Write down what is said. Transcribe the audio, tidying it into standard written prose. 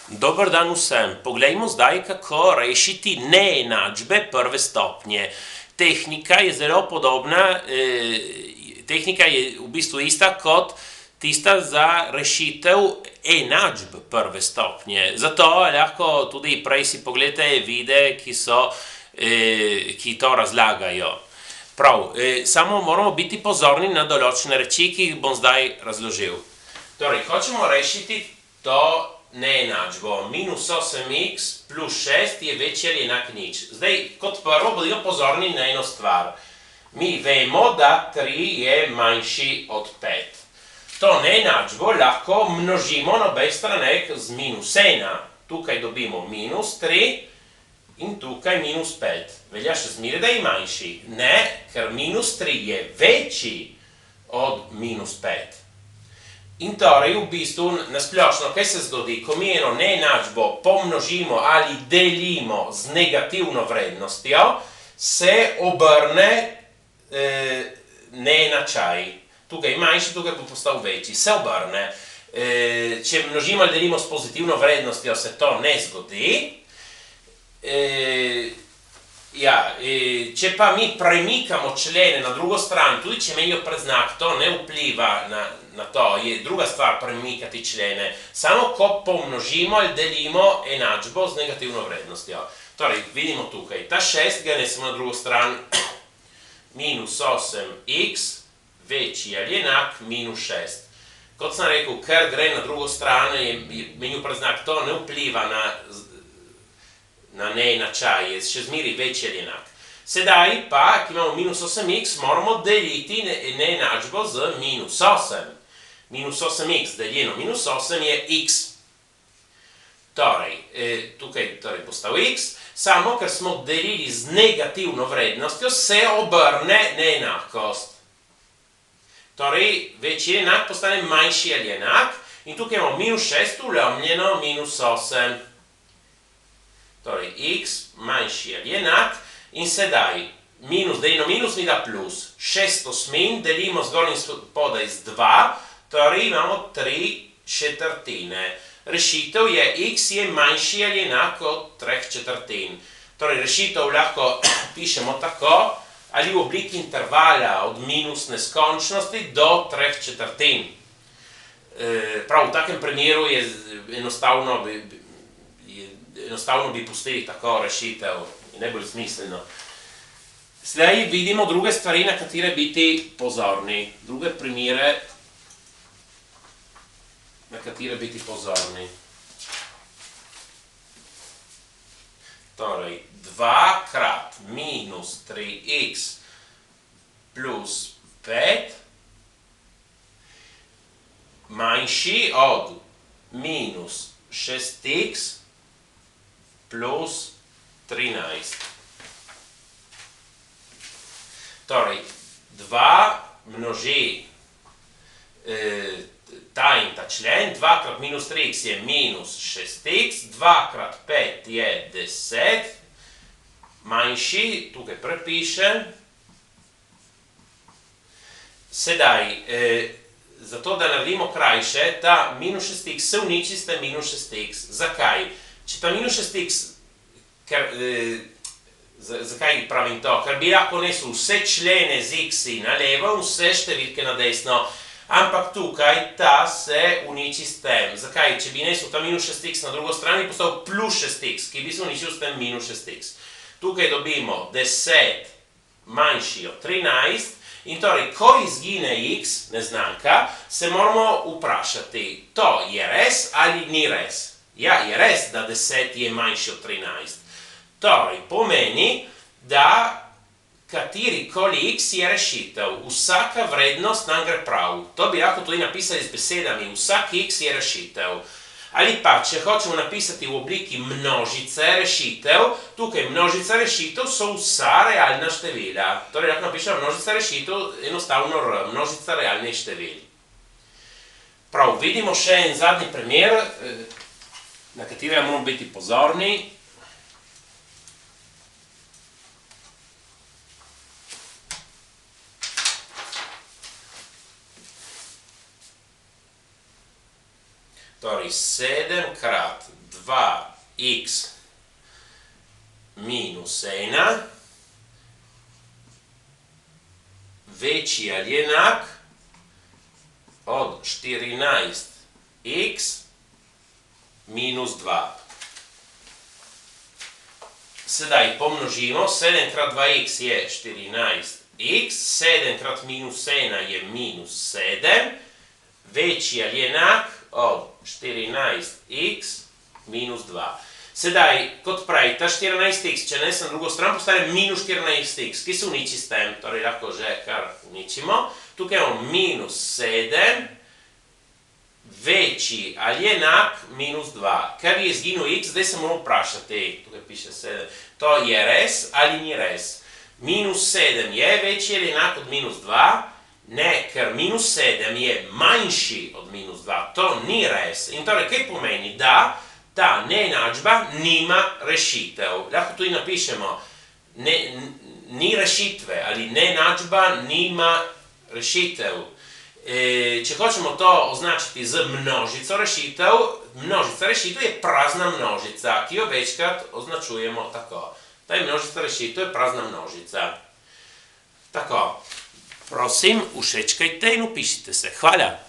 Dober dan vsem. Poglejmo zdaj, kako rešiti neenačbe prve stopnje. Tehnika je zelo podobna, tehnika je v bistvu ista kot tista za rešitev enačb prve stopnje. Zato lahko tudi prej si pogledate videe, ki to razlagajo. Prav, samo moramo biti pozorni na določene reči, ki jih bom zdaj razložil. Torej, hočemo rešiti to neenačbo. Minus 8x plus 6 je večji ali enak nič. Zdaj, kot prvo, bodimo pozorni na eno stvar. Mi vemo, da 3 je manjši od 5. To neenačbo lahko množimo na obeh straneh z minus 1. Tukaj dobimo minus 3 in tukaj minus 5. Velja še zmeraj, da je manjši. Ne, ker minus 3 je večji od minus 5. In torej, v bistvu, nasplošno, kaj se zgodi, ko mi eno neenačbo pomnožimo ali delimo z negativno vrednostjo, se obrne neenačaj. Tukaj je manjši, tukaj bo postal večji. Se obrne. Če množimo ali delimo s pozitivno vrednostjo, se to ne zgodi. Če pa mi premikamo člene na drugo stran, tudi če menijo predznak, to ne vpliva na to, je druga stvar premikati člene. Samo ko pomnožimo ali delimo enačbo z negativno vrednostjo. Torej, vidimo tukaj, ta 6 ga nesemo na drugo stran, minus 8x večji ali enak minus 6. Kot sem rekel, ker gre na drugo stran, je menil predznak, to ne vpliva na neenačaj, je še zmeraj večji ali enak. Sedaj pa, ki imamo minus 8x, moramo deliti neenačbo z minus 8. Minus 8x deljeno minus 8 je x. Torej, tukaj postal x, samo ker smo delili z negativno vrednostjo, se obrne neenakost. Torej, večji enak postane manjši ali enak in tukaj imamo minus 6 vlomljeno minus 8. Torej, x manjši ali enak in sedaj minus deljeno minus mi da plus. 6 osmin delimo zgoraj in spodaj z 2, torej imamo 3/4. Rešitev je x je manjši ali enak od 3/4. Torej, rešitev lahko pišemo tako, ali v obliki intervala od minus neskončnosti do 3/4. Prav, v takem primeru je enostavno bi pustili tako rešitev, je najbolj smiselno. Zdaj vidimo druge stvari, na katere biti pozorni. Druge primere, na katere biti pozorni. Torej, 2 krat minus 3x plus 5 manjši od minus 6x plus 13. Torej, 2 množi ta in ta člen, 2 krat minus 3x je minus 6x, 2 krat 5 je 10, manjši, tukaj prepišem. Sedaj, zato da naredimo krajše, ta minus 6x se uniči s tem minus 6x. Zakaj? Če ta minus 6x, zakaj pravim to? Ker bi lahko nesel vse člene z x-i na levo in vse številke na desno, ampak tukaj ta se uniči s tem. Zakaj? Če bi nesel ta minus 6x na drugo stran, bi postal plus 6x, ki bi se uničil s tem minus 6x. Tukaj dobimo 10 manjši od 13 in torej, ko izgine x, neznanka, se moramo vprašati, to je res ali ni res? Ja, je res, da 10 je manjši od 13. Torej, pomeni, da katerikoli x je rešitev. Vsaka vrednost nam gre prav. To bi lahko tudi napisali z besedami. Vsak x je rešitev. Ali pa, če hočemo napisati v obliki množice rešitev, tukaj množica rešitev so vsa realna števila. Torej, lahko napišemo množica rešitev, enostavno r, množica realnih števil. Prav, vidimo še en zadnji primer, na katerega moramo biti pozorni. Torej, 7 krat 2x minus 1 veći ali jednak od 14x minus 2. Sedaj pomnožimo, 7 krat 2x je 14x, 7 krat minus 1 je minus 7, večji ali enak od 14x minus 2. Sedaj, kot pravi, ta 14x, če nesem drugo stran, postane minus 14x, ki se uniči s tem, torej lahko že kar uničimo. Tukaj imamo minus 7, večji ali enak minus 2. Ker je izginil x, zdaj se moramo vprašati, tukaj piše 7, to je res ali ni res. Minus 7 je večji ali enak od minus 2, ne, ker minus 7 je manjši od minus 2, to ni res. In torej, kaj pomeni, da ta neenačba nima rešitev. Lahko tudi napišemo, ni rešitve ali neenačba nima rešitev. Če hočemo to označiti z množico rešitev, množica rešitev je prazna množica, ki jo večkrat označujemo tako. Ta je množica rešitev, je prazna množica. Tako, prosim, všečkajte in vpišite se. Hvala!